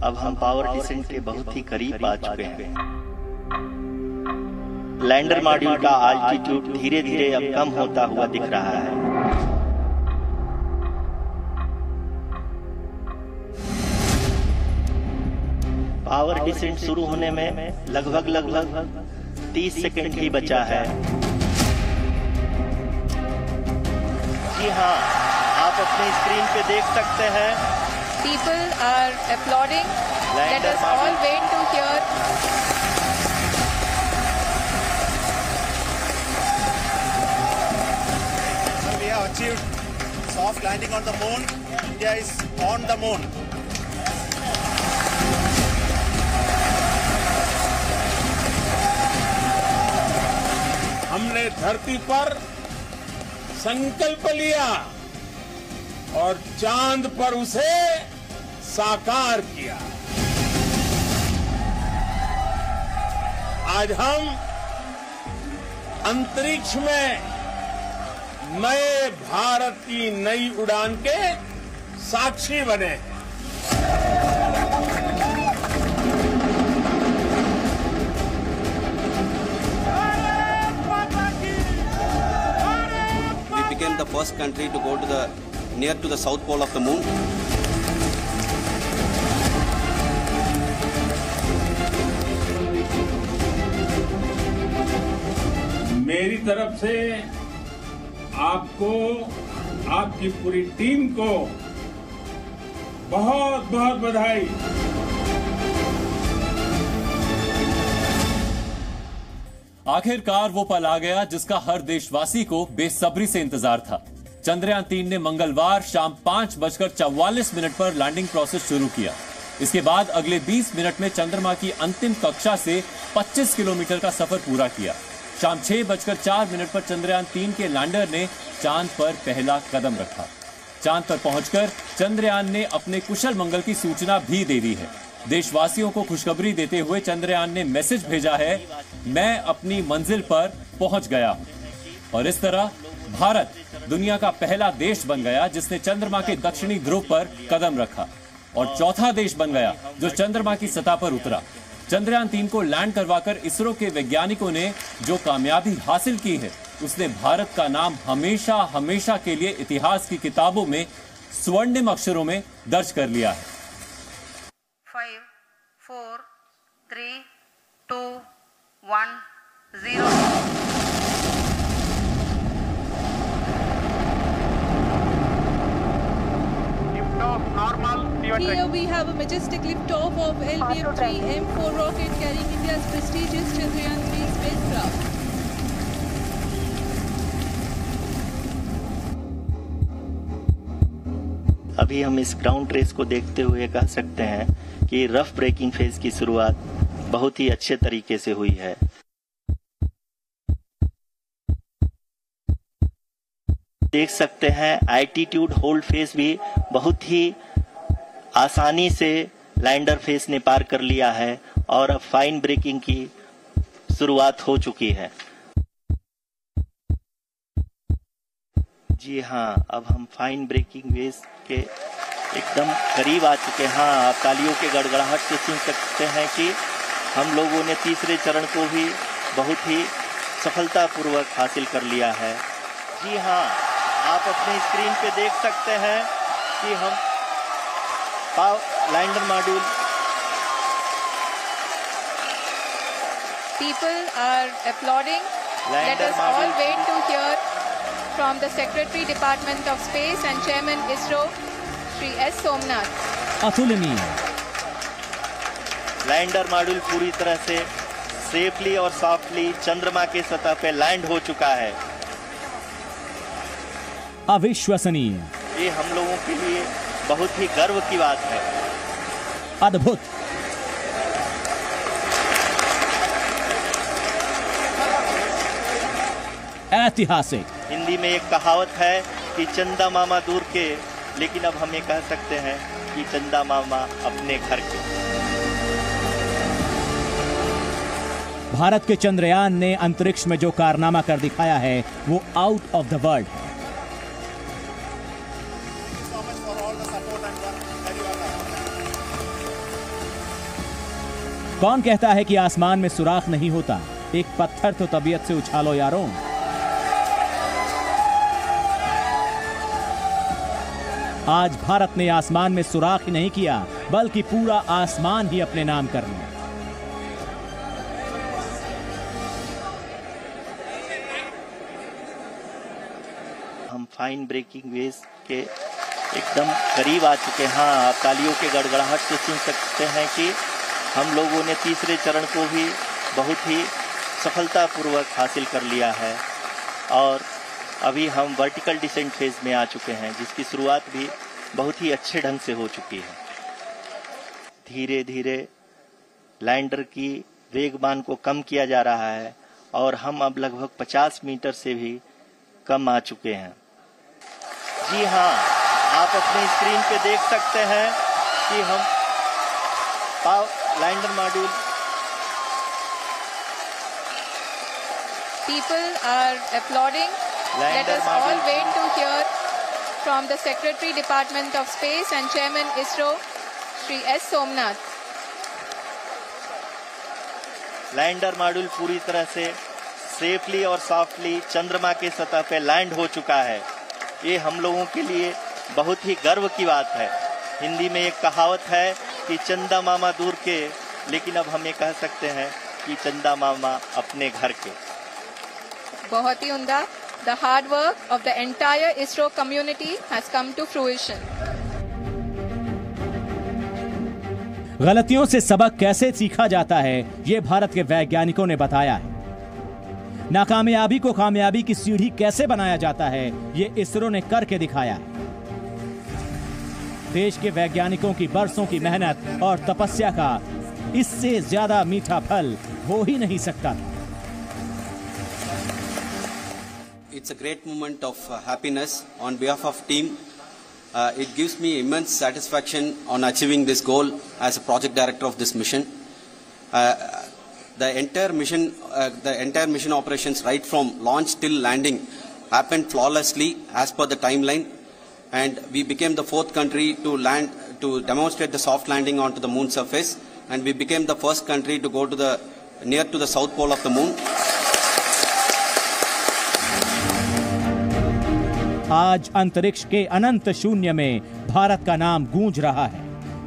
अब हम power descent के बहुत ही करीब आ चुके हैं। लैंडर मॉड्यूल का आल्टीट्यूड धीरे धीरे अब कम होता हुआ दिख रहा है। पावर डिसेंट शुरू होने में लगभग 30 सेकंड ही बचा है। जी हाँ, आप अपनी स्क्रीन पे देख सकते हैं। People are applauding. Let us all wait to hear. We have achieved soft landing on the moon. India is on the moon. हमने धरती पर संकल्प लिया और चांद पर उसे साकार किया। आज हम अंतरिक्ष में नए भारत की नई उड़ान के साक्षी बने हैं। We became the first country to go to the near to the south pole of the moon. मेरी तरफ से आपको, आपकी पूरी टीम को बहुत बहुत बधाई। आखिरकार वो पल आ गया जिसका हर देशवासी को बेसब्री से इंतजार था। चंद्रयान 3 ने मंगलवार शाम 5:44 पर लैंडिंग प्रोसेस शुरू किया। इसके बाद अगले 20 मिनट में चंद्रमा की अंतिम कक्षा से 25 किलोमीटर का सफर पूरा किया। शाम 6:04 पर चंद्रयान 3 के लैंडर ने चांद पर पहला कदम रखा। चांद पर पहुंचकर चंद्रयान ने अपने कुशल मंगल की सूचना भी दे दी है। देशवासियों को खुशखबरी देते हुए चंद्रयान ने मैसेज भेजा है, मैं अपनी मंजिल पर पहुंच गया। और इस तरह भारत दुनिया का पहला देश बन गया जिसने चंद्रमा के दक्षिणी ध्रुव पर कदम रखा और चौथा देश बन गया जो चंद्रमा की सतह पर उतरा। चंद्रयान 3 को लैंड करवाकर इसरो के वैज्ञानिकों ने जो कामयाबी हासिल की है उसने भारत का नाम हमेशा हमेशा के लिए इतिहास की किताबों में स्वर्णिम अक्षरों में दर्ज कर लिया है। 5, 4, 3, 2, 1, 0. Here we have a majestic liftoff of LVM-3M4 rocket carrying India's prestigious Chandrayaan 3 spacecraft. अभी हम इस ग्राउंड रेस को देखते हुए कह सकते हैं कि रफ ब्रेकिंग फेज की शुरुआत बहुत ही अच्छे तरीके से हुई है। देख सकते हैं एल्टीट्यूड होल्ड फेज भी बहुत ही आसानी से लैंडर फेज ने पार कर लिया है और अब फाइन ब्रेकिंग की शुरुआत हो चुकी है। जी हाँ, अब हम फाइन ब्रेकिंग फेज के एकदम करीब आ चुके हैं। हाँ, आप तालियों के गड़गड़ाहट से सुन सकते हैं कि हम लोगों ने तीसरे चरण को भी बहुत ही सफलतापूर्वक हासिल कर लिया है। जी हाँ, आप अपनी स्क्रीन पे देख सकते हैं कि हम lander module. People are applauding. Let us all wait to hear from the Secretary Department of Space and Chairman ISRO, Shri S. Somnath. अतुलनीय। लैंडर मॉड्यूल पूरी तरह से सेफली और सॉफ्टली चंद्रमा के सतह पे लैंड हो चुका है। अविश्वसनीय। ये हम लोगों के लिए बहुत ही गर्व की बात है। अद्भुत। ऐतिहासिक। हिंदी में एक कहावत है कि चंदा मामा दूर के, लेकिन अब हम ये कह सकते हैं कि चंदा मामा अपने घर के। भारत के चंद्रयान ने अंतरिक्ष में जो कारनामा कर दिखाया है वो आउट ऑफ द वर्ल्ड है। कौन कहता है कि आसमान में सुराख नहीं होता? एक पत्थर तो तबीयत से उछालो यारों। आज भारत ने आसमान में सुराख ही नहीं किया, बल्कि पूरा आसमान ही अपने नाम कर लिया। हम फाइन ब्रेकिंग वेव्स के एकदम करीब आ चुके हैं। हाँ, आप तालियों के गड़गड़ाहट से सुन सकते हैं कि हम लोगों ने तीसरे चरण को भी बहुत ही सफलतापूर्वक हासिल कर लिया है और अभी हम वर्टिकल डिसेंट फेज में आ चुके हैं, जिसकी शुरुआत भी बहुत ही अच्छे ढंग से हो चुकी है। धीरे धीरे लैंडर की वेगमान को कम किया जा रहा है और हम अब लगभग 50 मीटर से भी कम आ चुके हैं। जी हाँ, आप अपने स्क्रीन पे देख सकते हैं कि हम lander module People are applauding. Let us all wait to hear from the Secretary Department of Space and Chairman ISRO, Shri S. Somnath. Lander module पूरी तरह से सेफली और सॉफ्टली चंद्रमा के सतह पे लैंड हो चुका है। ये हम लोगों के लिए बहुत ही गर्व की बात है। हिंदी में एक कहावत है कि चंदा मामा दूर के, लेकिन अब हम ये कह सकते हैं कि चंदा मामा अपने घर के। बहुत ही उम्दा। The hard work of the entire ISRO community has come to fruition. गलतियों से सबक कैसे सीखा जाता है, ये भारत के वैज्ञानिकों ने बताया है। नाकामयाबी को कामयाबी की सीढ़ी कैसे बनाया जाता है, ये इसरो ने करके दिखाया है। देश के वैज्ञानिकों की बरसों की मेहनत और तपस्या का इससे ज्यादा मीठा फल हो ही नहीं सकता था। It's a great moment of happiness on behalf of team. It gives me immense satisfaction on achieving this goal as a project director of this mission. The entire mission operations right from launch till landing happened flawlessly as per the timeline, and we became the 4th country to demonstrate the soft landing onto the moon surface, and we became the first country to go to near to the south pole of the moon. आज अंतरिक्ष के अनंत शून्य में भारत का नाम गूंज रहा है,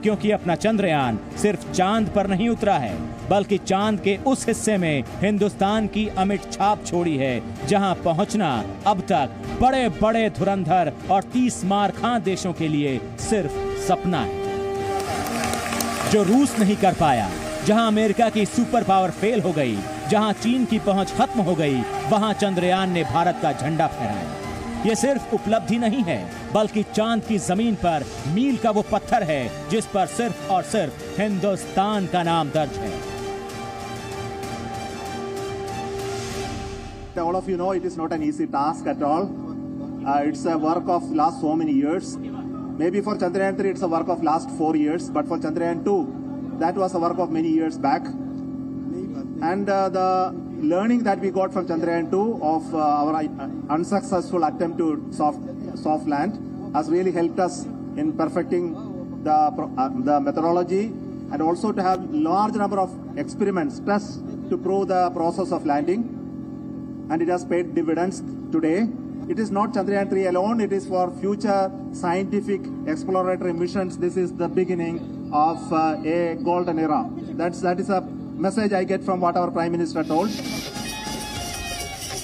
क्योंकि अपना चंद्रयान सिर्फ चांद पर नहीं उतरा है, बल्कि चांद के उस हिस्से में हिंदुस्तान की अमिट छाप छोड़ी है जहां पहुंचना अब तक बड़े बड़े धुरंधर और 30 मार खां देशों के लिए सिर्फ सपना है। जो रूस नहीं कर पाया, जहां अमेरिका की सुपर पावर फेल हो गई, जहां चीन की पहुंच खत्म हो गई, वहां चंद्रयान ने भारत का झंडा फहराया। ये सिर्फ उपलब्धि नहीं है, बल्कि चांद की जमीन पर मील का वो पत्थर है जिस पर सिर्फ और सिर्फ हिंदुस्तान का नाम दर्ज है। All of you know it is not an easy task at all. It's a work of last so many years. Maybe for Chandrayaan 3 it's a work of last 4 years, but for Chandrayaan 2 that was a work of many years back. And the learning that we got from Chandrayaan 2 of our unsuccessful attempt to soft land has really helped us in perfecting the methodology, and also to have large number of experiments tests to prove the process of landing, and it has paid dividends today. It is not Chandrayaan 3 alone, it is for future scientific exploratory missions. This is the beginning of a golden era. That is a message I get from what our Prime Minister told.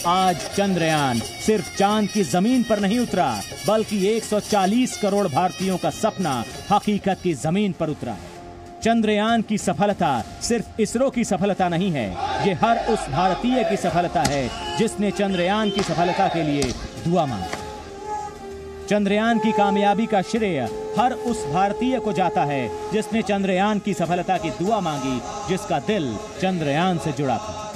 आज चंद्रयान सिर्फ चांद की जमीन पर नहीं उतरा, बल्कि 140 करोड़ भारतीयों का सपना हकीकत की जमीन पर उतरा है। चंद्रयान की सफलता सिर्फ इसरो की सफलता नहीं है, ये हर उस भारतीय की सफलता है जिसने चंद्रयान की सफलता के लिए दुआ मांगी। चंद्रयान की कामयाबी का श्रेय हर उस भारतीय को जाता है जिसने चंद्रयान की सफलता की दुआ मांगी, जिसका दिल चंद्रयान से जुड़ा था।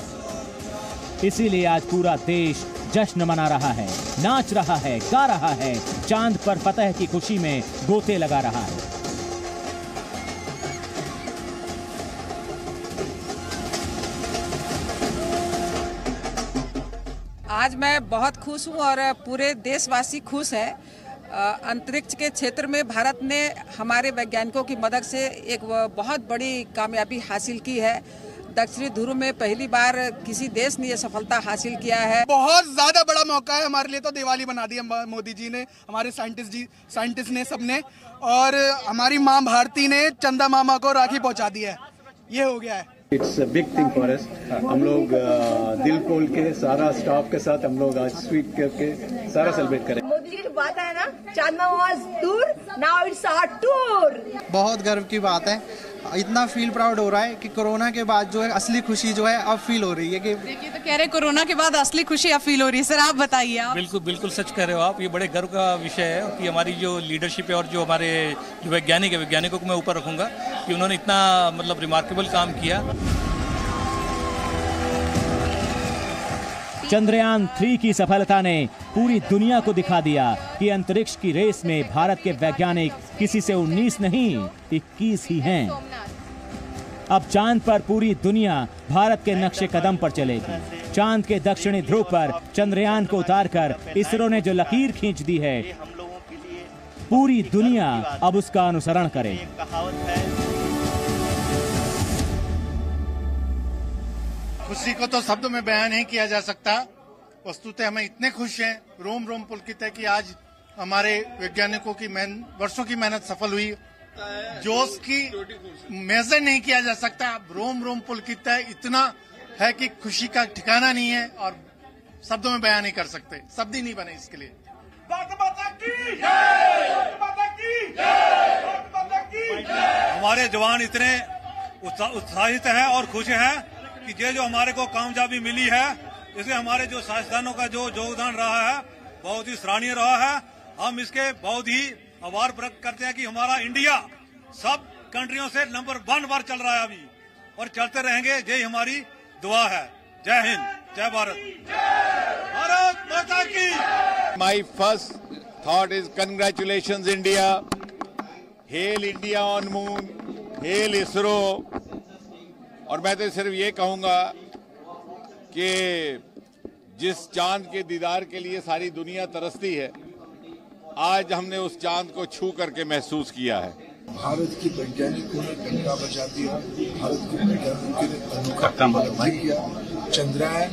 इसीलिए आज पूरा देश जश्न मना रहा है, नाच रहा है, गा रहा है, चांद पर फतह की खुशी में गोते लगा रहा है। आज मैं बहुत खुश हूँ और पूरे देशवासी खुश है। अंतरिक्ष के क्षेत्र में भारत ने हमारे वैज्ञानिकों की मदद से एक बहुत बड़ी कामयाबी हासिल की है। दक्षिणी ध्रुव में पहली बार किसी देश ने ये सफलता हासिल किया है। बहुत ज्यादा बड़ा मौका है हमारे लिए, तो दिवाली बना दी मोदी जी ने, हमारे साइंटिस्ट ने, सबने, और हमारी माँ भारती ने चंदा मामा को राखी पहुंचा दी है। ये हो गया है। It's a big thing for us. हम लोग दिल खोल के सारा स्टाफ के साथ हम लोग आज स्वीट करके सारा सेलिब्रेट करें। मोदी जी की बात है ना, चाइना वाज दूर, नाउ इट्स आवर टूर। बहुत गर्व की बात है, इतना फील प्राउड हो रहा है कि कोरोना के बाद जो है असली खुशी जो है अब फील हो रही है। कि देखिए, तो कह रहे कोरोना के बाद असली खुशी अब फील हो रही है। सर आप बताइए। आप बिल्कुल बिल्कुल सच कह रहे हो आप। ये बड़े गर्व का विषय है कि हमारी जो लीडरशिप है और जो हमारे जो वैज्ञानिक है, वैज्ञानिकों को मैं ऊपर रखूंगा कि उन्होंने इतना मतलब रिमार्केबल काम किया। चंद्रयान 3 की सफलता ने पूरी दुनिया को दिखा दिया कि अंतरिक्ष की रेस में भारत के वैज्ञानिक किसी से 19 नहीं 21 ही हैं। अब चांद पर पूरी दुनिया भारत के नक्शे कदम पर चलेगी। चांद के दक्षिणी ध्रुव पर चंद्रयान को उतारकर इसरो ने जो लकीर खींच दी है, पूरी दुनिया अब उसका अनुसरण करे। खुशी को तो शब्दों में बयान नहीं किया जा सकता। वस्तुतः हमें इतने खुश हैं, रोम रोम पुलकित है कि आज हमारे वैज्ञानिकों की वर्षों की मेहनत सफल हुई। जोश की मेजर नहीं किया जा सकता। रोम रोम पुलकित है, इतना है कि खुशी का ठिकाना नहीं है और शब्दों में बयान नहीं कर सकते, शब्द ही नहीं बने इसके लिए। हमारे जवान इतने उत्साहित हैं और खुश हैं कि ये जो हमारे को कामयाबी मिली है, इसमें हमारे जो साइंसदानों का जो योगदान रहा है बहुत ही सराहनीय रहा है। हम इसके बहुत ही आभार प्रकट करते हैं कि हमारा इंडिया सब कंट्रियों से नंबर 1 बार चल रहा है अभी, और चलते रहेंगे। यही हमारी दुआ है। जय हिंद, जय भारत, भारत माता की। My first thought is congratulations India, hello India on moon, hello ISRO. और मैं तो सिर्फ ये कहूंगा कि जिस चांद के दीदार के लिए सारी दुनिया तरसती है, आज हमने उस चांद को छू करके महसूस किया है। भारत के वैज्ञानिकों ने डंका बजा दिया, भारत के वैज्ञानिकों ने अनोखा उपलब्धि किया। चंद्रयान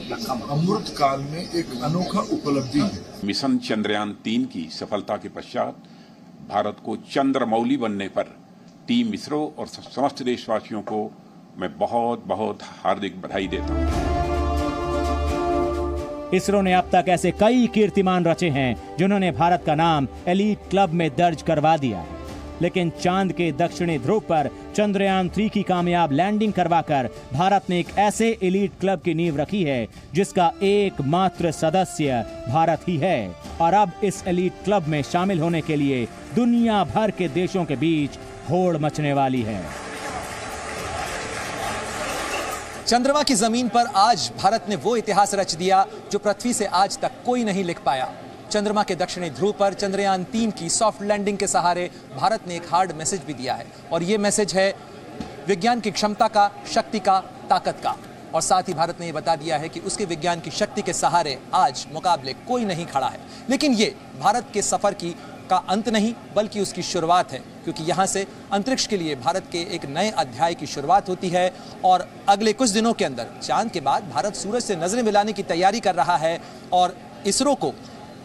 अमृत काल में एक अनोखा उपलब्धि है। मिशन चंद्रयान 3 की सफलता के पश्चात भारत को चंद्रमौली बनने पर टीम इसरो और समस्त देशवासियों को मैं बहुत बहुत हार्दिक बधाई देता हूं। इसरो ने अब तक ऐसे कई कीर्तिमान रचे हैं जिन्होंने भारत का नाम एलीट क्लब में दर्ज करवा दिया है, लेकिन चांद के दक्षिणी ध्रुव पर चंद्रयान 3 की कामयाब लैंडिंग करवाकर भारत ने एक ऐसे एलीट क्लब की नींव रखी है जिसका एकमात्र सदस्य भारत ही है। और अब इस एलीट क्लब में शामिल होने के लिए दुनिया भर के देशों के बीच होड़ मचने वाली है। चंद्रमा की जमीन पर आज भारत ने वो इतिहास रच दिया जो पृथ्वी से आज तक कोई नहीं लिख पाया। चंद्रमा के दक्षिणी ध्रुव पर चंद्रयान 3 की सॉफ्ट लैंडिंग के सहारे भारत ने एक हार्ड मैसेज भी दिया है, और ये मैसेज है विज्ञान की क्षमता का, शक्ति का, ताकत का। और साथ ही भारत ने ये बता दिया है कि उसके विज्ञान की शक्ति के सहारे आज मुकाबले कोई नहीं खड़ा है। लेकिन ये भारत के सफर का अंत नहीं, बल्कि उसकी शुरुआत है, क्योंकि यहाँ से अंतरिक्ष के लिए भारत के एक नए अध्याय की शुरुआत होती है। और अगले कुछ दिनों के अंदर चांद के बाद भारत सूरज से नजरें मिलाने की तैयारी कर रहा है, और इसरो को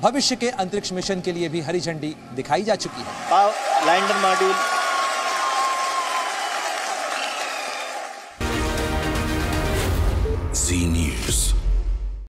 भविष्य के अंतरिक्ष मिशन के लिए भी हरी झंडी दिखाई जा चुकी है। लैंडर मॉड्यूल जी न्यूज़।